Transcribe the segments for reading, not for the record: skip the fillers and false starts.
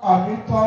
আমি তো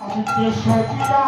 আমি কে সজিয়া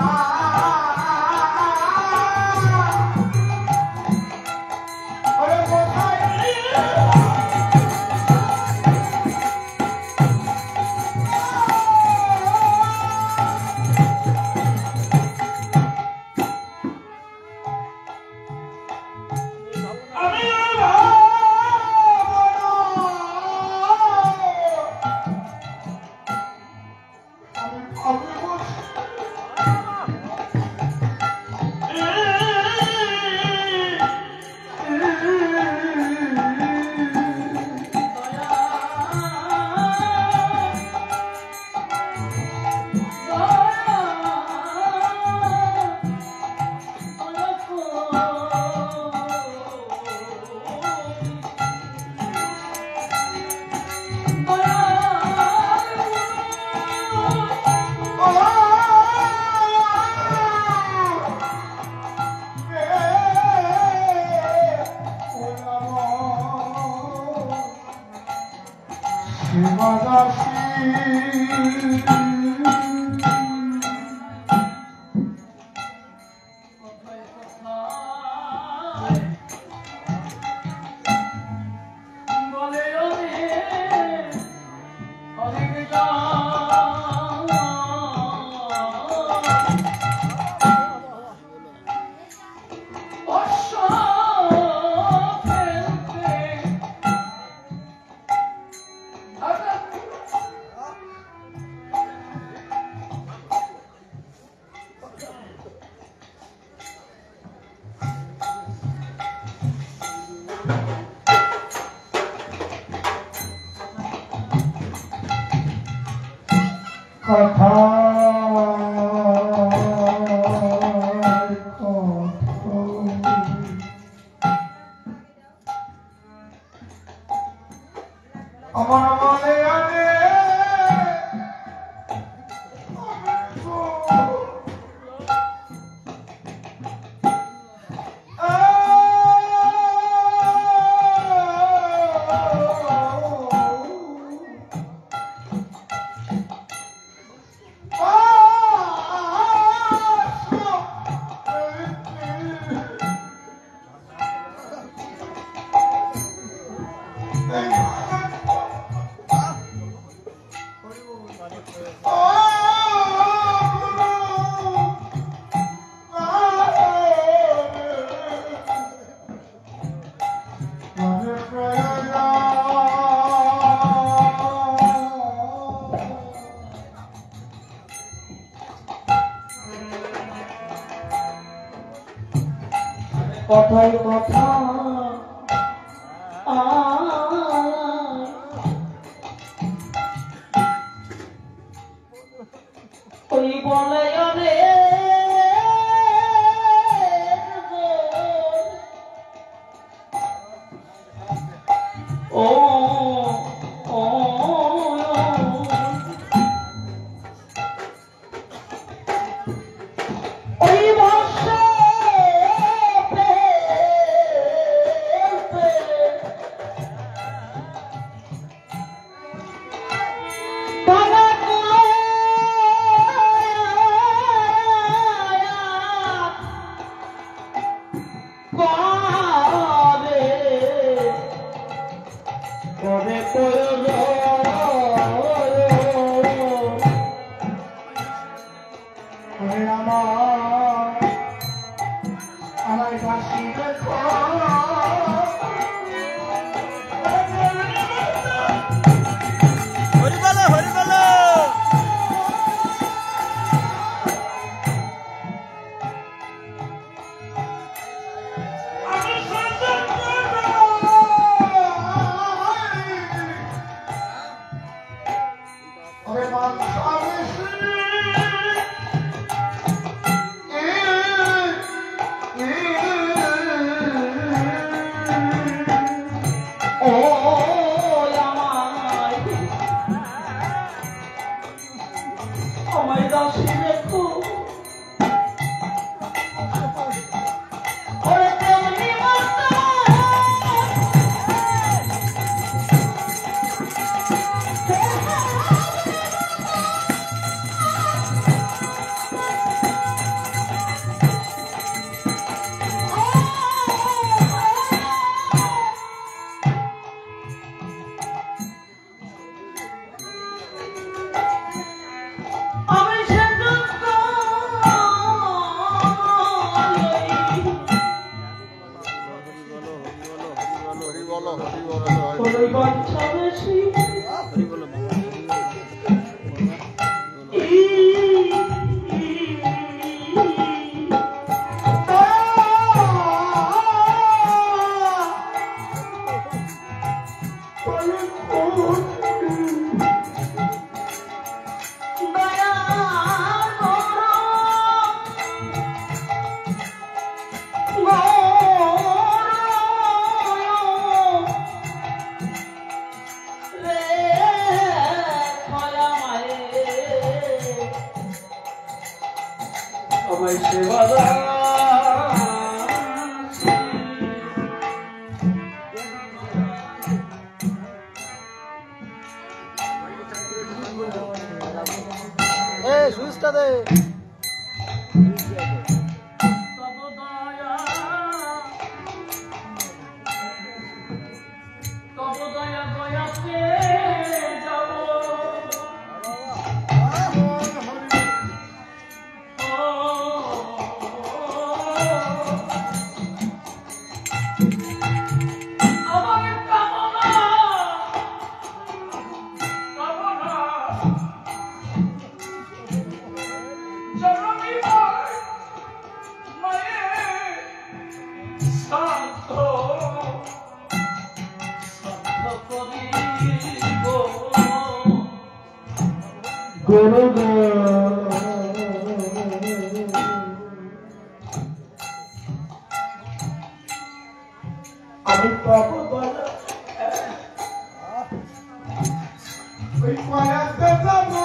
কথা আমার মনে আনে কথায় কথা ওই বলে রে ও তোরই বাচ্চা বেশি সুইচটা দে আমি পাবো বলা ওই পায়াতে যাবো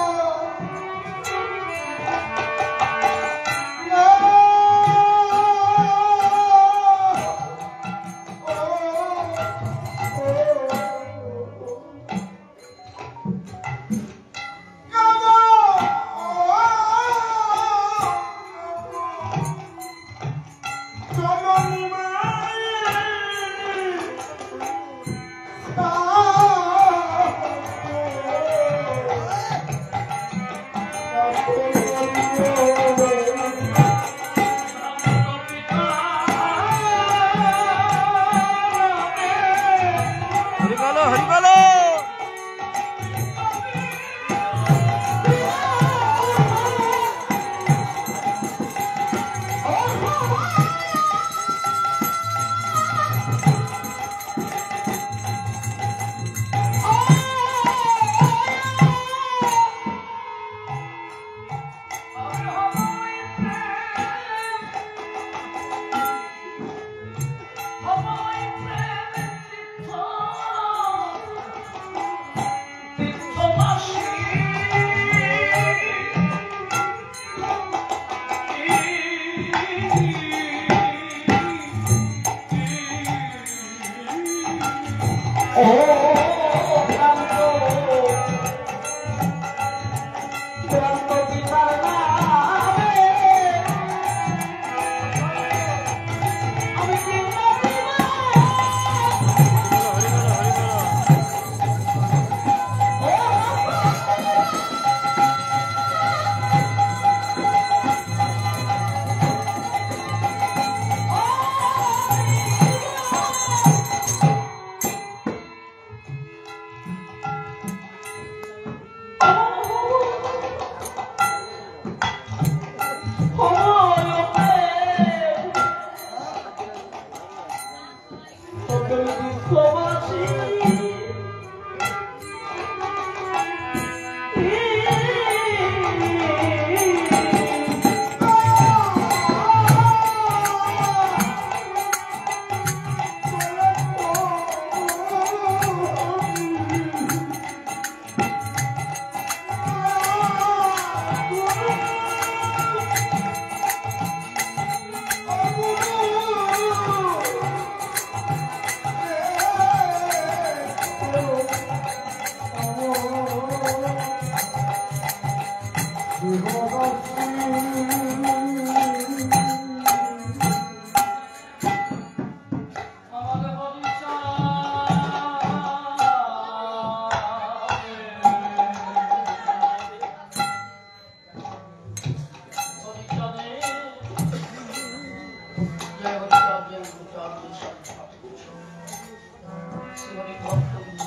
শ্রীহরি ভক্তবৃন্দ,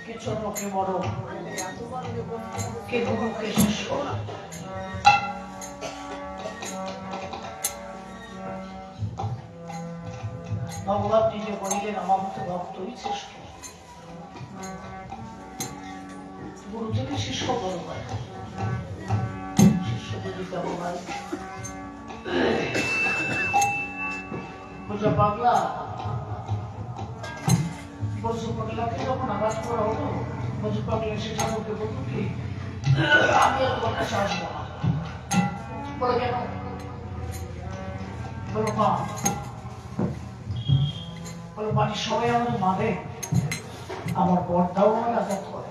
কে ছোট কে বড়, কে গুরু কে শিষ্য, ভগবান নিজে বলিলেন আমার মতো ভক্তই শ্রেষ্ঠ। গুরু থেকে শিষ্য বড় হয়, শিষ্য যদি কেমন হয়। বুঝা পাগলা বলছো, পাগলাকে যখন আঘাত করা হলো, বুঝে পাগলা সে ঠাকুরকে বলতো কি আমি আর তোমার কাছে আসবো না। বলো কেন? বলো মা, বলো বাড়ির সবাই আমাদের মানে, আমার বরটাও আমার আঘাত করে।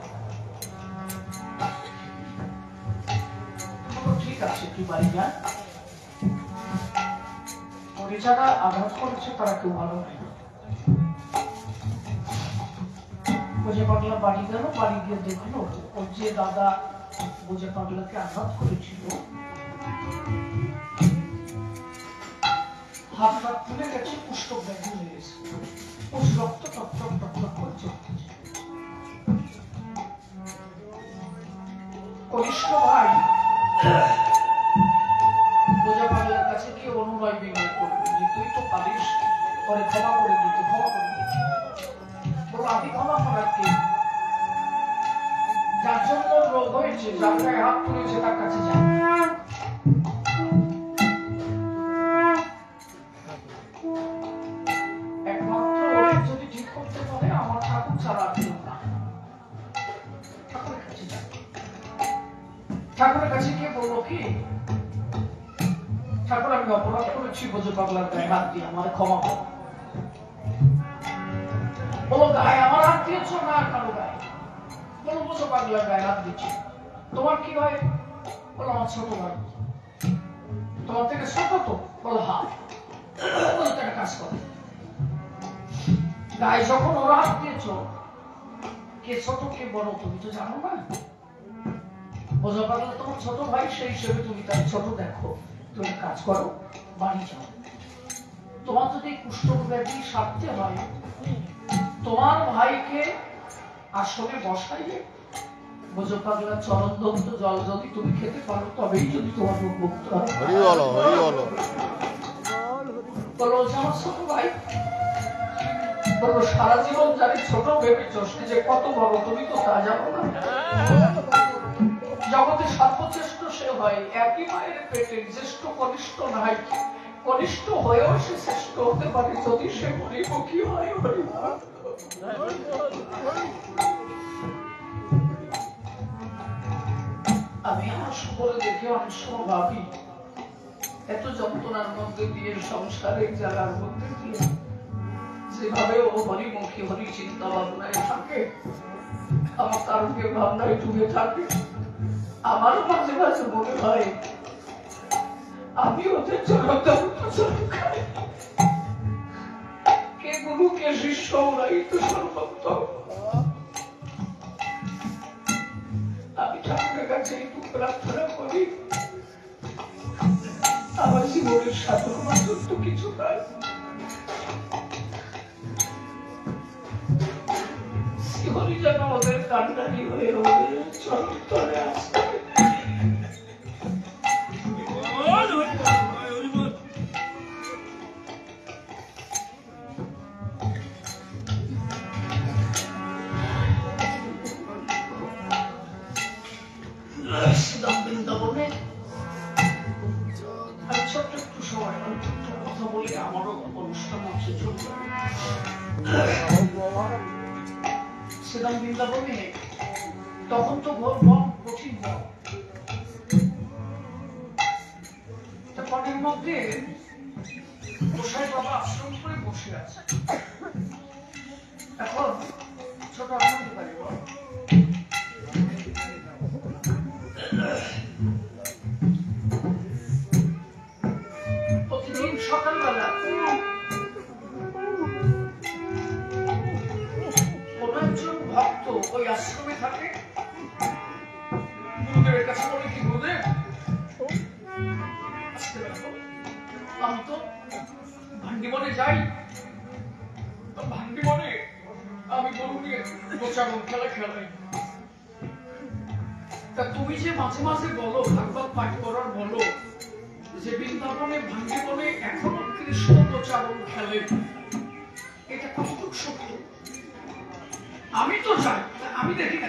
ঠিক আছে তুই বাড়ি যা, ওরে যারা আঘাত করেছে তারা কেউ ভালো নাই। বুঝে পাগলা বাড়ি গেল, বাড়ি গিয়ে দেখলো ওর যে দাদা বুঝে পাগলাকে আঘাত করেছিল হাত হাত তুলে গেছে, পুষ্ট ব্যাধি হয়ে গেছে, রক্ত টক টক টক টক করে চলতেছে। কনিষ্ঠ ভাই বুঝে পাগলার কাছে কি অনুনয় বিনয় করবে যে তুই তো পারিস, পরে ক্ষমা করে দিতে, ক্ষমা করে দিতে। বলো আমি ক্ষমা করার কে? যার জন্য রোগ হয়েছে, যার গায়ে হাত তুলেছে তার কাছে যান। একমাত্র ওরে যদি ঠিক করতে পারে আমার ঠাকুর ছাড়া আর কেউ না। ঠাকুরের কাছে যান। ঠাকুরের কাছে গিয়ে বললো কি ঠাকুর আমি অপরাধ করেছি, বুঝে পাগলার গায়ে হাত দিয়ে আমার ক্ষমা করো। বলো গায়ে আমার হাত দিয়েছ না আর কারো গায়ে? বলো বুঝে পাগলার গায়ে হাত দিচ্ছি। তোমার কি হয়? বলো আমার ছোট ভাই। তোমার থেকে ছোট তো? বলো হ্যাঁ। বলো একটা কাজ করো, গায়ে যখন ওরা হাত দিয়েছ, কে ছোট কে বড় তুমি তো জানো না। বোঝা পাগলা তোমার ছোট ভাই, সেই হিসেবে তুমি তার ছোট দেখো। তুমি কাজ করো, বাড়ি যাও। তোমার যদি কুষ্ঠ ব্যাধি সারতে হয়, তোমার ভাইকে আসলে বসাইলে বোঝো পাগলা চরণ দন্ত জল যদি তুমি খেতে পারো, তবেই যদি তোমার রোগ মুক্ত হয়। বলো আমার ছোট ভাই, বলো সারা জীবন যারে ছোট ভেবেছ সে যে কত বড় তুমি তো তা জানো না। জগতে সর্বশ্রেষ্ঠ সে হয়, একই মায়ের পেটে, জ্যেষ্ঠ কনিষ্ঠ নাই, কনিষ্ঠ হয়েও সে শ্রেষ্ঠ হতে পারে যদি সে হরিমুখী হয়। আমি আমার সুবলে দেখে অনেক সময় ভাবি এত যন্ত্রণার মধ্যে দিয়ে, সংসারের জায়গার মধ্যে দিয়ে যেভাবে ও হরিমুখী হরি চিন্তা ভাবনায় থাকে, আমার কারণকে ভাবনায় ডুবে থাকে, আমারও মাঝে মাঝে মনে হয় আমি ওদের জন্য খাই। কে গুরু কে শিষ্য, ওরাই তো সর্বোত্তম। আমি ঠাকুরের কাছে একটু প্রার্থনা করি, আমার জীবনের সাধন মাত্র তো কিছু নাই, শিহরি যেন ওদের কান্ডারি হয়ে ওদের চরিত্রে আসে। বৃন্দাবনে ছোট্ট একটু সময় কথা বলে আমারও অনুষ্ঠান আছে চলবে। শ্রীরাম বৃন্দাবনে তখন তো বন কঠিন বন, বনের মধ্যে গোসাই বাবা আশ্রম করে বসে আছে। এখন ছোট আপনাদের পারি প্রতিদিন সকালবেলা কোন একজন ভক্ত ওই আশ্রমে থাকে, গুরুদেবের কাছে বলে কি গুরুদেব আজকে দেখো আমি তো ভান্ডিবনে যাই, ভান্ডিবনে আমি গরু নিয়ে গোচারণ খেলা খেলাই। তা তুমি যে মাঝে মাঝে বলো, ভাগবত পাঠ করার বলো যে বৃন্দাবনে ভান্ডিবনে এখনো কৃষ্ণ গোচারণ খেলে, এটা কতটুকু সত্য? আমি তো যাই, আমি দেখি না।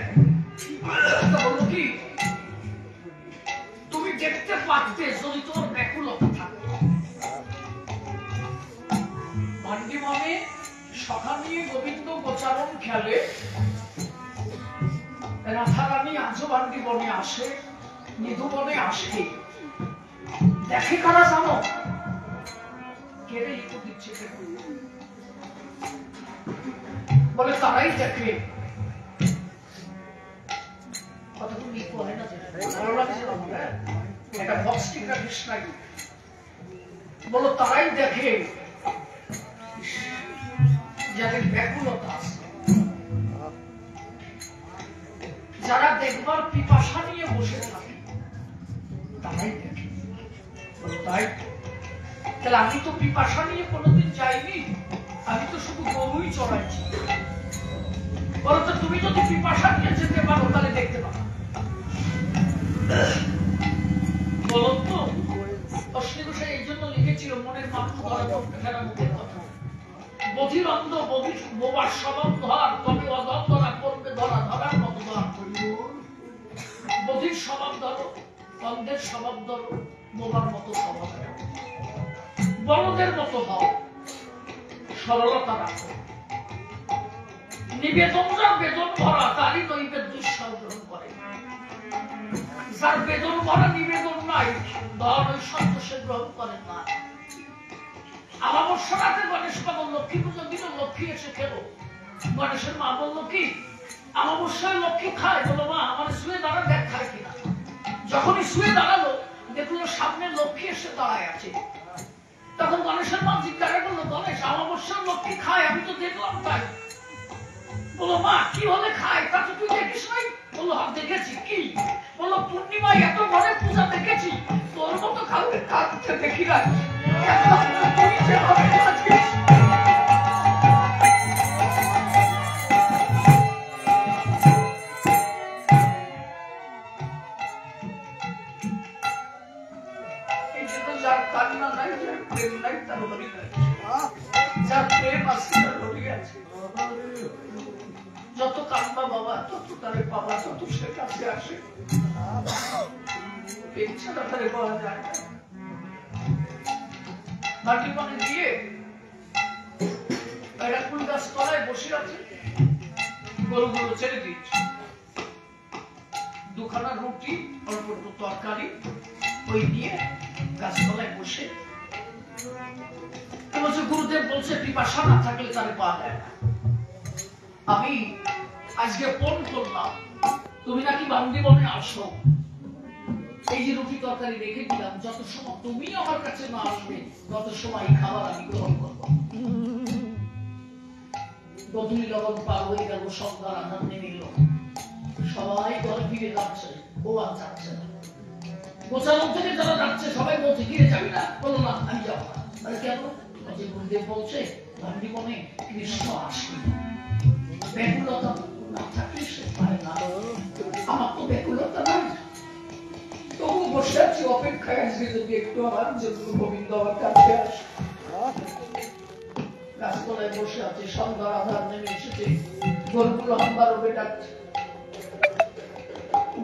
বলো কি তুমি দেখতে পারতে যদি তোমার ব্যাকুলতা থাকতো। ভান্ডিবনে সখা নিয়ে গোবিন্দ গোচারণ খেলে, রাধারানী আজও ভান্ডিবনে আসে, নিধুবনে আসে, দেখে কারা জানো? কেড়ে ইকো দিচ্ছে, বলে তারাই দেখে। কতক্ষণ ইকো হয় না, ভালো লাগছে না, এটা ভক্সটিকা কৃষ্ণাই বলো, তারাই দেখে যাদের ব্যাকুলতা আছে, যারা দেখবার পিপাসা নিয়ে বসে থাকে, তারাই দেখে। তাই তাহলে আমি তো পিপাসা নিয়ে কোনোদিন যাইনি, আমি তো শুধু গরুই চড়াইছি। বলতো তুমি যদি পিপাসা নিয়ে যেতে পারো তাহলে দেখতে পাবো। বলতো অশ্বিনী ঘোষাই এই জন্য লিখেছিল, মনের মানুষ ধরা ফেরা মুখের কথা, বধির অন্ধ বোবার স্বভাব ধর, তবে অধরা করবে ধরা, ধরার মতো ধর। বধির স্বভাব ধরো, অন্ধের স্বভাব ধরো, বোবার মতো স্বভাব, বড়দের মতো হও, সরলতা রাখো। নিবেদন যার বেদন ভরা, তারই নৈবেদ্য ঈশ্বর গ্রহণ করে। যার বেদন ভরা নিবেদন নাই, ধর ওই সন্তোষে গ্রহণ করেন না। আমাবস্যা রাতে গণেশ মা বলল, লক্ষ্মী পুজোর দিন লক্ষ্মী এসে খেলো। গণেশের মা বললো কি, আমাবস্যায় লক্ষ্মী খায়? বলো মা আমার শুয়ে দাঁড়া, দেখ খায় কিনা। যখনই শুয়ে দাঁড়ালো দেখলো সামনে লক্ষ্মী এসে দাঁড়ায় আছে। তখন গণেশের মা জিজ্ঞাসা করলো, গণেশ আমাবস্যার লক্ষ্মী খায়? আমি তো দেখলাম তাই। বলো মা কি হলে খায়, তা তো তুই দেখিস নাই? বললো হ্যাঁ দেখেছি। কি? বললো পূর্ণিমায় এত ঘরে পূজা দেখেছি, তোর মতো কাউকে কাঁদতে দেখি না। তুই যেভাবে কাঁদছিস, এই জন্য যার কান্না নাই, যার প্রেম নাই, তার হরি নাই। যার প্রেম আছে তার হরি আছে। যত কাঁদবা বাবা তত তারে পাবা, তত সে কাছে আসে। প্রেম ছাড়া তারে পাওয়া যায় না। ভান্ডিবনে গিয়ে এরা ফুল গাছ তলায় বসে আছে, গরুগুলো ছেড়ে দিচ্ছে। দুখানা রুটি, অল্প একটু তরকারি, ওই নিয়ে গাছতলায় বসে বলছে, গুরুদেব বলছে পিপাসা না থাকলে তারে পাওয়া যায় না। আমি আজকে ফোন করলাম, তুমি নাকি ভান্ডিবনে আসো। এই যে রুটি তরকারি রেখে দিলাম, যত সময় তুমি আমার কাছে না আসবে তত সময় খাবার আমি গ্রহণ করবো। গধূলি লগন পার হয়ে গেল, সন্ধ্যার আধার নেমে এলো, সবাই ঘরে ফিরে যাচ্ছে, ও আর যাচ্ছে না। গোচারণ থেকে যারা যাচ্ছে সবাই বলছে, কি রে যাবি না? বলো না আমি যাবো না। আরে কেন? যে গুরুদেব বলছে ভান্ডিবনে কৃষ্ণ আসবে, ব্যাকুলতা না থাকলে সে পারে না। আমার তো ব্যাকুলতা নাই, তবু বসে আছি অপেক্ষায়, আজকে যদি একটু আমার জন্য গোবিন্দ আমার কাছে আসে। গাছতলায় বসে আছে, সন্ধ্যার আধার নেমে এসেছে, গরুগুলো হাম্বার ওঠে ডাকছে।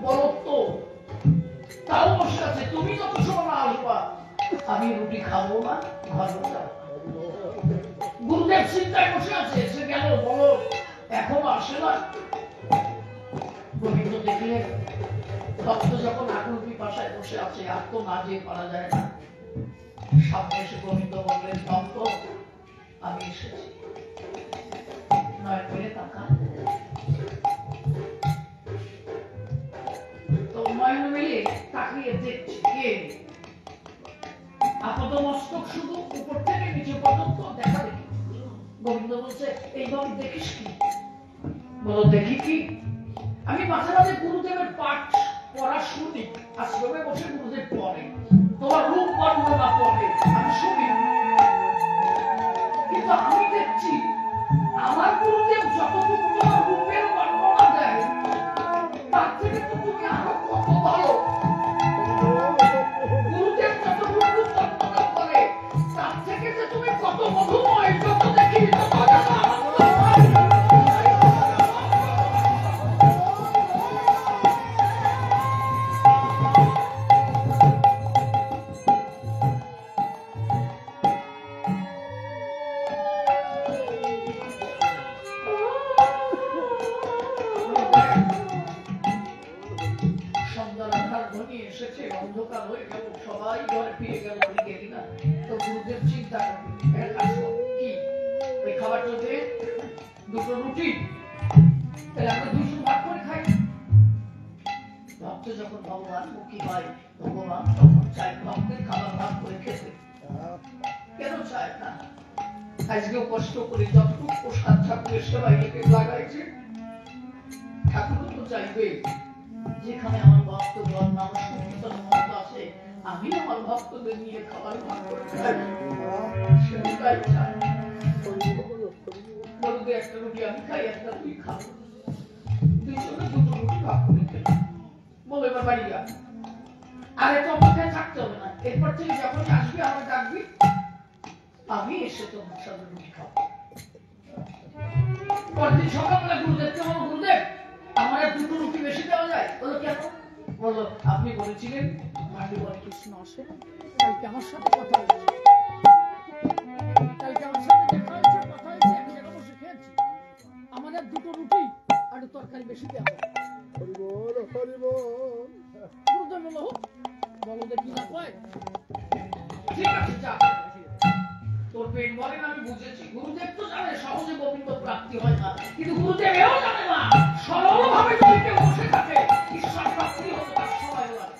বলো তো, তাও বসে আছে, তুমি যত সময় না আসবা আমি রুটি খাবো না, ঘরে যাবো। গুরুদেব চিন্তায় বসে আছে, সে গেল, বলো এখনো আসে না। গোবিন্দ দেখলে ভক্ত যখন আকুল পিপাসায় বসে আছে, আর তো না যেয়ে পারা যায় না। সামনে এসে গোবিন্দ বললেন, ভক্ত আমি এসেছি, নয় করে তাকা। তো নয়ন মিলে তাকিয়ে দেখছে, কে? আপাত মস্তক শুধু উপর থেকে নিচে পর্যন্ত দেখা দেখি। গোবিন্দ বলছে, এইভাবে দেখিস কি? বলো দেখি কি? আমি মাঝে মাঝে গুরুদেবের পাঠ পড়া শুনি, আশ্রমে বসে গুরুদেব পড়ে, তোমার রূপ বর্ণনা পড়ে, আমি শুনি। রাধুনি এসেছে, অন্ধকার হয়ে গেল, সবাই ঘরে ফিরে গেল, আমি গেলি না। তো গুরুদেব চিন্তা করবে কি ওই খাবারটা দিয়ে দুটো রুটি, তাহলে আমরা দুজন ভাগ করে খাই। ভক্ত যখন ভগবান মুখী হয়, ভগবান তখন চাই ভক্তের খাবার ভাগ করে খেতে। কেন চায় না? আজকেও কষ্ট করে যতটুকু প্রসাদ ঠাকুরের সেবায় লাগাইছে, ঠাকুরও তো চাইবে যেখানে আমার ভক্তগণ নাম সংকীর্তন মত আছে, আমি আমার ভক্তদের নিয়ে খাবার ভাগ করে খাই, সেটাই চাই। বলবে একটা রুটি আমি খাই, একটা তুই খাবো, দুইজনে দুটো রুটি ভাগ করে খেলাম। বলে এবার বাড়ি যা, আর এত অপেক্ষায় থাকতে হবে না, এরপর থেকে যখন আসবি আমার ডাকবি, আমি এসে তোমার সাথে রুটি খাবো। পরদিন সকালবেলা গুরুদেবকে বলো, গুরুদেব আমার দুটো রুটি বেশি দেওয়া যায়? বলো কেন? বলো আপনি বলেছিলেন মাটি বলে কৃষ্ণ আসে, কালকে আমার সাথে কথা হয়েছে, কালকে আমার সাথে দেখা হয়েছে, কথা হয়েছে, এক জায়গায় বসে খেয়েছি, আমাদের দুটো রুটি আর তরকারি বেশি দেওয়া হবে। গুরুদেব বলো, বলো দেখি না কয়, ঠিক আছে যা, তোর পেট ভরে না আমি বুঝেছি। গুরুদেব তো জানে সহজে গোবিন্দ প্রাপ্তি হয় না, কিন্তু গুরুদেব এও জানে না সরলভাবে যদি কেউ বসে থাকে ঈশ্বর প্রাপ্তি হতে তার সময় লাগে।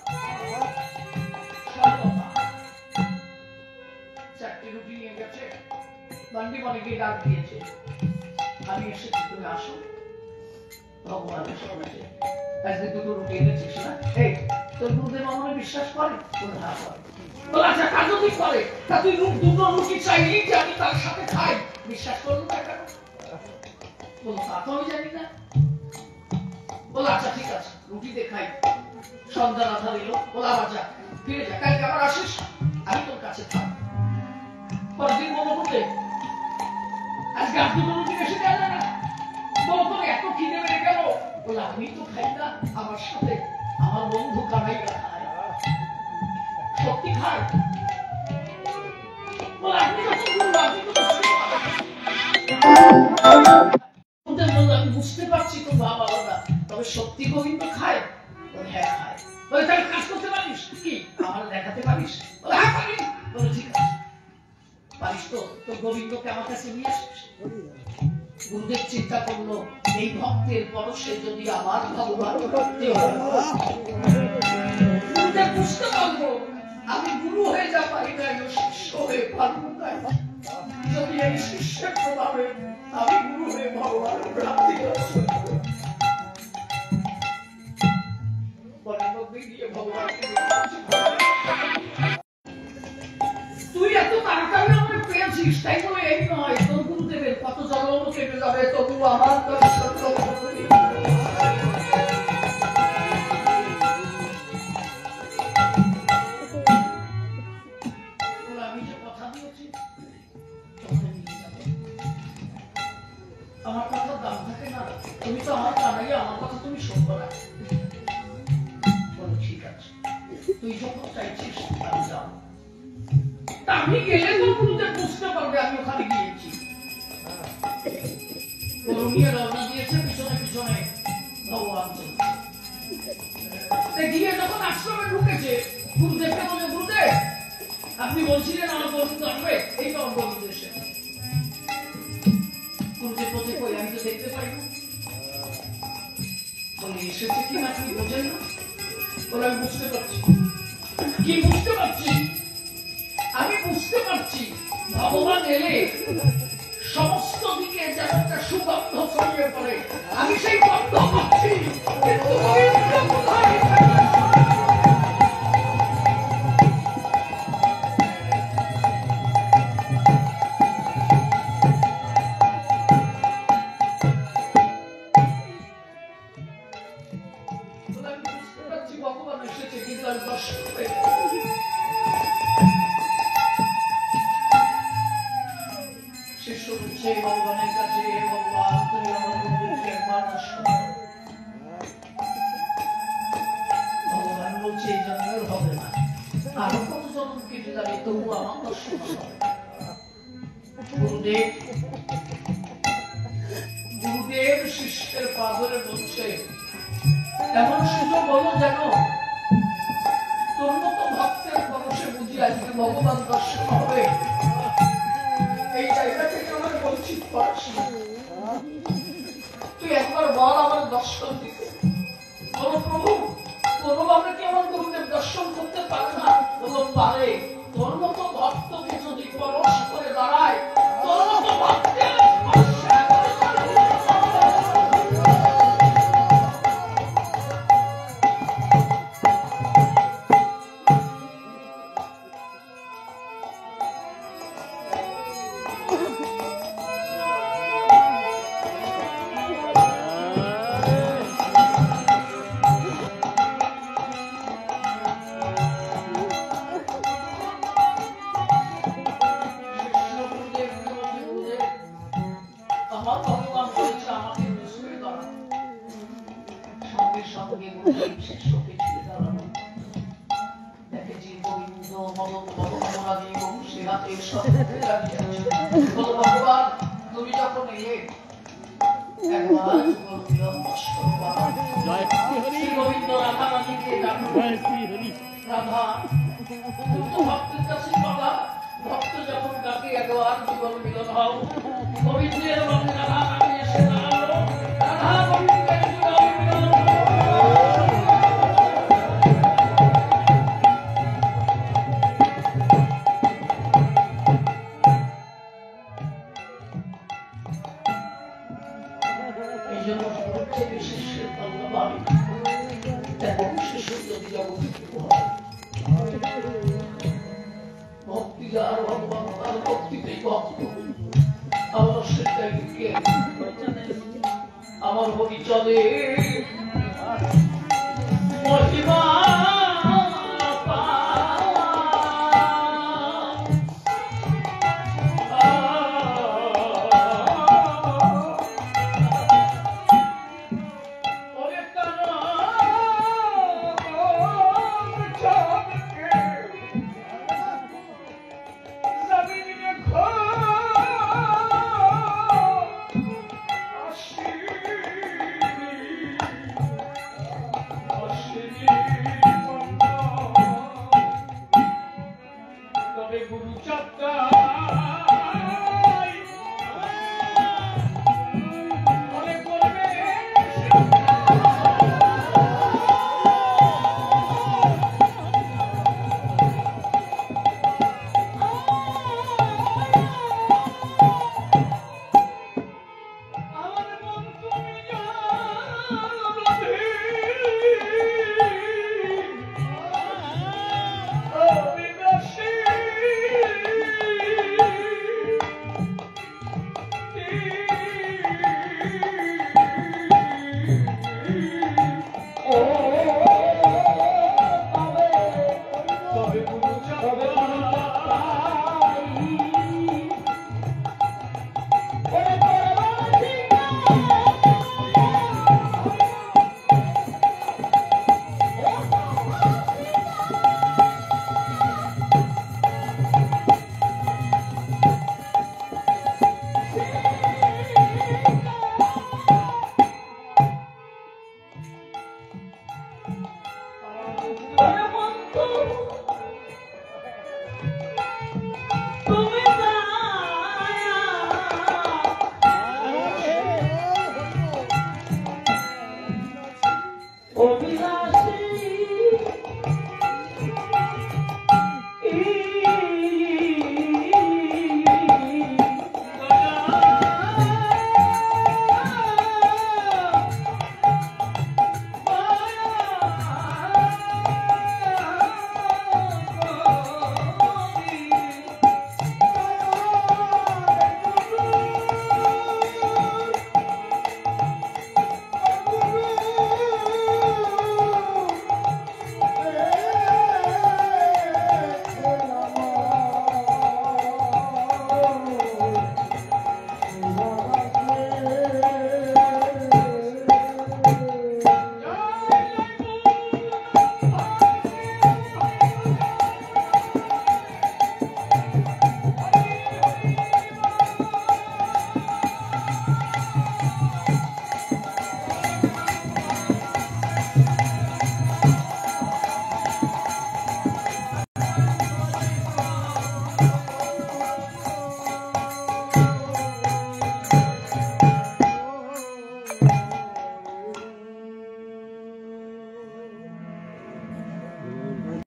চারটি রুটি নিয়ে গেছে, বান্ডি মনেকে ডাক দিয়েছে, আমি এসেছি, তুমি আসো। ভগবান এসে বলেছে আজকে দুটো রুটি এনেছিস না, এই তোর গুরুদেব আমার বিশ্বাস করে? বলে না করে। বলে আচ্ছা তা যদি করে, তা তুই দুটো রুটি চাইলি যে আমি তার সাথে খাই, বিশ্বাস করবো না কেন? বলো তা তো আমি জানি না। বলে আচ্ছা ঠিক আছে রুটি দেখাই। সন্ধ্যা রাধা দিল, বলে আবার যা, ফিরে যা, কালকে আবার আসিস, আমি তোর কাছে থাক। পরের দিন বলো বলতে আজকে আর দুটো রুটি বেশি দেওয়া যায় না? বলো তোর এত খিদে বেড়ে গেল? বলে আমি তো খাই না, আমার সাথে আমার বন্ধু কানাইয়া খায়। সত্যি খায়? বলে আপনি যখন গুরু, আপনি তো আমি বুঝতে পারছি তো বাবা বাবা, তবে সত্যি গোবিন্দ খায়? বলে হ্যাঁ খায়। বলে তাহলে কাজ করতে পারিস কি, আমার দেখাতে পারিস? বলে হ্যাঁ পারি। বলে ঠিক আছে, পারিস তো, তো গোবিন্দকে আমার কাছে নিয়ে আসিস। গুরুদেব চিন্তা করলো এই ভক্তের পরশে যদি আমার ভগবান ভক্তি হয়, গুরুদেব বুঝতে পারবো আমি গুরু হয়ে যা পারি না, শিষ্য হয়ে পারবো না। যদি এই শিষ্যের প্রভাবে আমি গুরু হয়ে ভগবান প্রাপ্তি করছি, তুই এত তাড়াতাড়ি আমাকে পেয়েছিস, তাই বলে এই নয় তোর গুরুদেবের কত জন্ম কেটে যাবে, তবু আমার আমি যে কথা দিয়েছি আমার কথার দাম থাকে না, তুমি তো আমার কানাইয়া, আমার কথা তুমি শুনবো না। বলো ঠিক আছে, তুই যখন চাইছিস আমি যাবো। আমি গেলে তো গুরুদেব বুঝতে পারবে আমি ওখানে গিয়েছি। নিয়ে রওনা দিয়েছে পিছনে পিছনে ভগবান গিয়ে যখন আশ্রমে ঢুকেছে, গুরুদেবকে বলে গুরুদেব আপনি বলছিলেন আমার গোবিন্দ আসবে, এই তো আমার গোবিন্দ এসে। গুরুদেব বলছে কই আমি তো দেখতে পাই না। বলে এসেছে কি না আপনি বোঝেন না? বলে আমি বুঝতে পারছি। কি বুঝতে পারছি? আমি বুঝতে পারছি ভগবান এলে সমস্ত দিকে যেন একটা সুগন্ধ ছড়িয়ে পড়ে, আমি সেই গন্ধ পাচ্ছি, কিন্তু গোবিন্দ কোথায়? আমি বুঝতে পারছি ভগবান এসেছে, কিন্তু আমি দর্শন পেয়ে শিষ্য বুঝছে ভগবানের কাছে, ভগবান তুমি আমার বন্ধুকে মানুষ। ভগবান বলছে এই জন্মের হবে না, আরো কত জন্ম কেটে যাবে, তবু আমার দর্শন হবে। গুরুদেব গুরুদেব শিষ্যের পা ধরে বলছে এমন সুযোগ হলো যেন যে আজকে ভগবান দর্শন হবে এই জায়গা থেকে আমার বঞ্চিত করিস তুই একবার বল আমার দর্শন দিতে বলো প্রভু কোনোভাবে কি আমার গুরুদেব দর্শন করতে পারে না বলো পারে তোর মতো ভক্তকে যদি পরশ করে দাঁড়ায় তোর মতো ভক্তের স্পর্শে করে আমার ভগবান বলছে আমাকে শুয়ে দাঁড়ানো সঙ্গে সঙ্গে শিষ্যকে ছুঁয়ে দাঁড়ানো দেখে যে গোবিন্দ মদন ভগবান এবং সে হাতে সব বলো ভগবান তুমি যখন এলে একবার শ্রী গোবিন্দ রাধা রানীকে রাধা তুমি তো ভক্তের কাছে বাধা ভক্ত যখন ডাকে একবার জীবন মিলন হও গোবিন্দের মধ্যে রাধা রানী এসে দাঁড়ালো রাধা গোবিন্দের জীবন মিলন এই জন্য প্রত্যেক শিষ্যের ভগবান এবং শিষ্য যদি জগৎ ভক্তি যার ভগবান তার ভক্তিতেই ভক্ত আমার সেটাকে আমার হরি চলে মহিমা